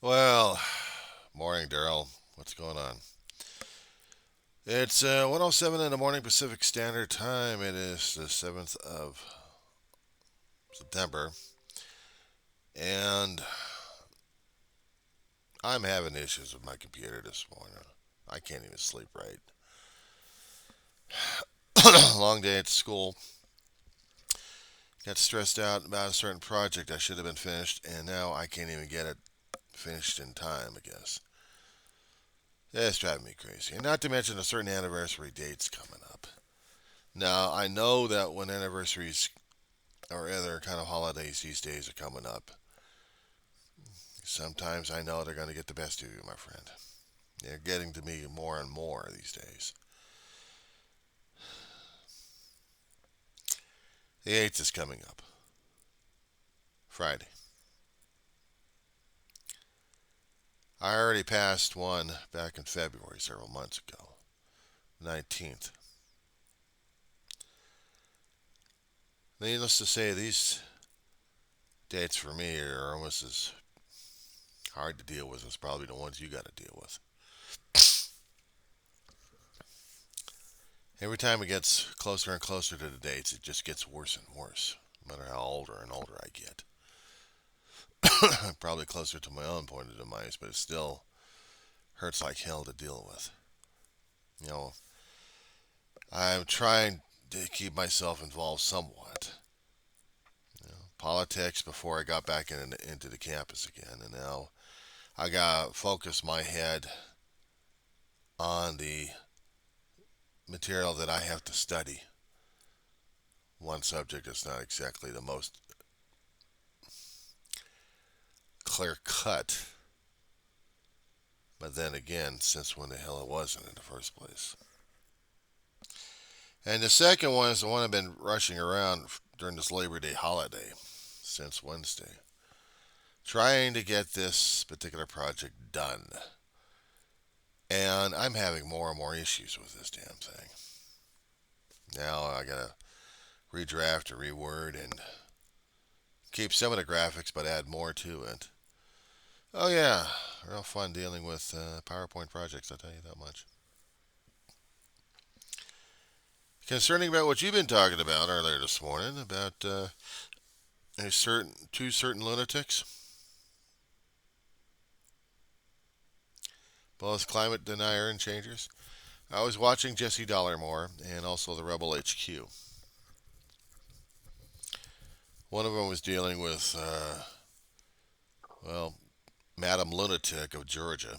Well, morning, Daryl. What's going on? It's 1:07 in the morning Pacific Standard Time. It is the 7th of September, and I'm having issues with my computer this morning. I can't even sleep right. Long day at school. Got stressed out about a certain project I should have been finished, and now I can't even get it finished in time, I guess. Yeah, it's driving me crazy. And not to mention a certain anniversary date's coming up. Now, I know that when anniversaries or other kind of holidays these days are coming up, sometimes I know they're going to get the best of you, my friend. They're getting to me more and more these days. The 8th is coming up, Friday. I already passed one back in February several months ago, 19th. Needless to say, these dates for me are almost as hard to deal with as probably the ones you got to deal with. Every time it gets closer and closer to the dates, it just gets worse and worse, no matter how older and older I get. Probably closer to my own point of demise, but it still hurts like hell to deal with. You know, I'm trying to keep myself involved somewhat. Politics before I got back into the campus again, and now I got to focus my head on the material that I have to study. One subject is not exactly the most clear cut, but then again, since when the hell it wasn't in the first place. And the second one is the one I've been rushing around during this Labor Day holiday since Wednesday, trying to get this particular project done. And I'm having more and more issues with this damn thing. Now I gotta redraft or reword and keep some of the graphics but add more to it. Oh yeah, real fun dealing with PowerPoint projects, I'll tell you that much. Concerning about what you've been talking about earlier this morning, about two certain lunatics, both climate denier and changers. I was watching Jesse Dollarmore and also the Rebel HQ. One of them was dealing with, well, Madam Lunatic of Georgia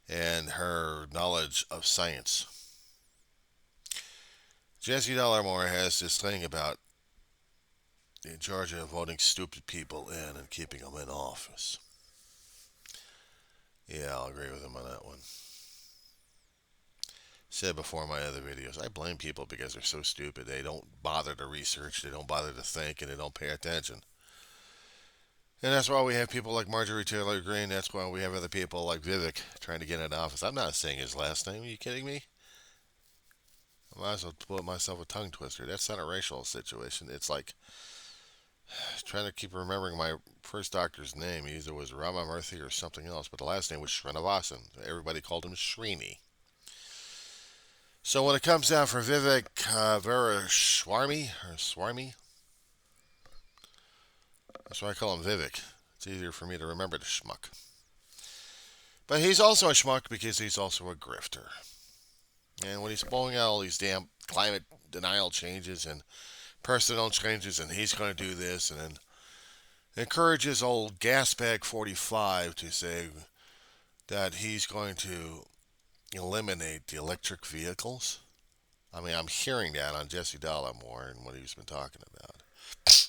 and her knowledge of science. Jesse Dollarmore has this thing about in Georgia voting stupid people in and keeping them in office. Yeah, I'll agree with him on that one. Said before in my other videos, I blame people because they're so stupid. They don't bother to research, they don't bother to think, and they don't pay attention. And that's why we have people like Marjorie Taylor Greene. That's why we have other people like Vivek trying to get into office. I'm not saying his last name. Are you kidding me? I might as well put myself a tongue twister. That's not a racial situation. It's like trying to keep remembering my first doctor's name. He either was Ramamurthy or something else, but the last name was Srinivasan. Everybody called him Srini. So when it comes down for Vivek Veraswamy, or Swarmy, that's why I call him Vivek. It's easier for me to remember the schmuck. But he's also a schmuck because he's also a grifter. And when he's pulling out all these damn climate denial changes and personnel changes, and he's going to do this, and then encourages old Gasbag 45 to say that he's going to eliminate the electric vehicles. I mean, I'm hearing that on Jesse Dollamore and what he's been talking about.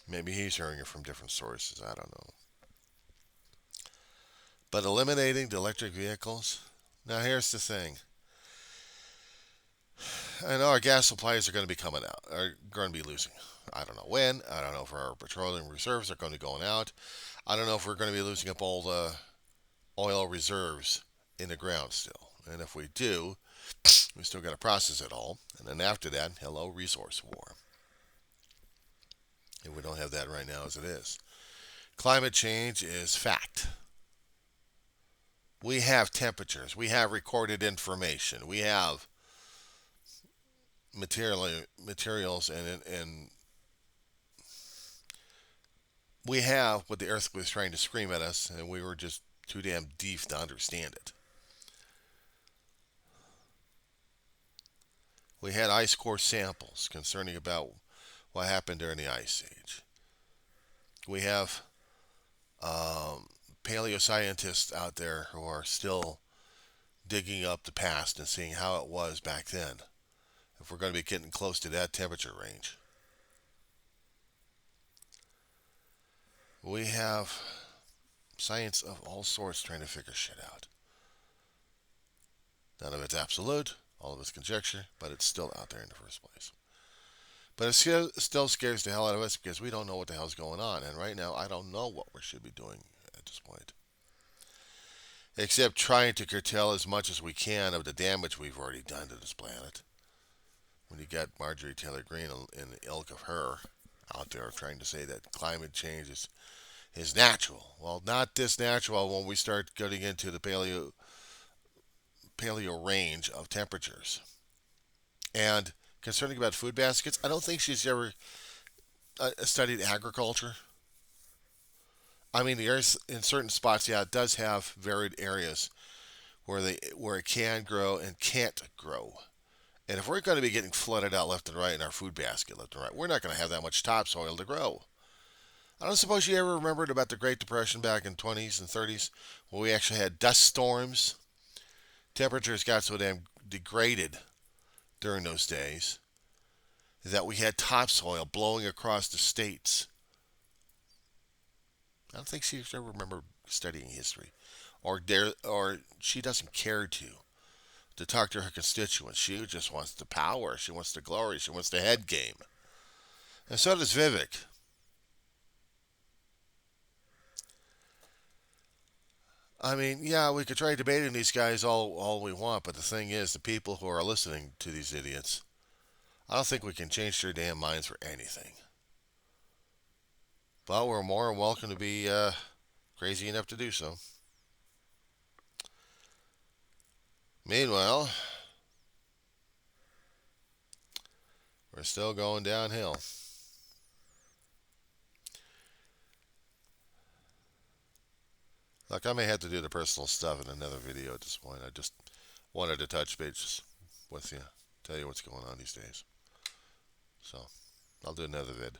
Maybe he's hearing it from different sources. I don't know. But eliminating the electric vehicles. Now, here's the thing. I know our gas supplies are going to be coming out, are going to be losing. I don't know when. I don't know if our petroleum reserves are going to be going out. I don't know if we're going to be losing up all the oil reserves in the ground still. And if we do, we still got to process it all. And then after that, hello, resource war. And we don't have that right now as it is. Climate change is fact. We have temperatures. We have recorded information. We have materials and we have what the earth was trying to scream at us, and we were just too damn deaf to understand it. We had ice core samples concerning about what happened during the ice age. We have paleoscientists out there who are still digging up the past and seeing how it was back then. If we're going to be getting close to that temperature range, we have science of all sorts trying to figure shit out. None of it's absolute, all of it's conjecture, but it's still out there in the first place. But it still scares the hell out of us because we don't know what the hell's going on. And right now, I don't know what we should be doing at this point. Except trying to curtail as much as we can of the damage we've already done to this planet. When you got Marjorie Taylor Greene and the ilk of her out there trying to say that climate change is natural. Well, not this natural when we start getting into the paleo range of temperatures. And concerning about food baskets, I don't think she's ever studied agriculture. I mean, the earth in certain spots, yeah, it does have varied areas where it can grow and can't grow. And if we're going to be getting flooded out left and right in our food basket left and right, we're not going to have that much topsoil to grow. I don't suppose you ever remembered about the Great Depression back in 20s and 30s when we actually had dust storms. Temperatures got so damn degraded during those days that we had topsoil blowing across the states. I don't think she ever remembered studying history, or she doesn't care to talk to her constituents. She just wants the power. She wants the glory. She wants the head game. And so does Vivek. I mean, yeah, we could try debating these guys all we want, but the thing is, the people who are listening to these idiots, I don't think we can change their damn minds for anything. But we're more than welcome to be crazy enough to do so. Meanwhile, we're still going downhill. Look, I may have to do the personal stuff in another video at this point. I just wanted to touch base with you, tell you what's going on these days. So, I'll do another vid.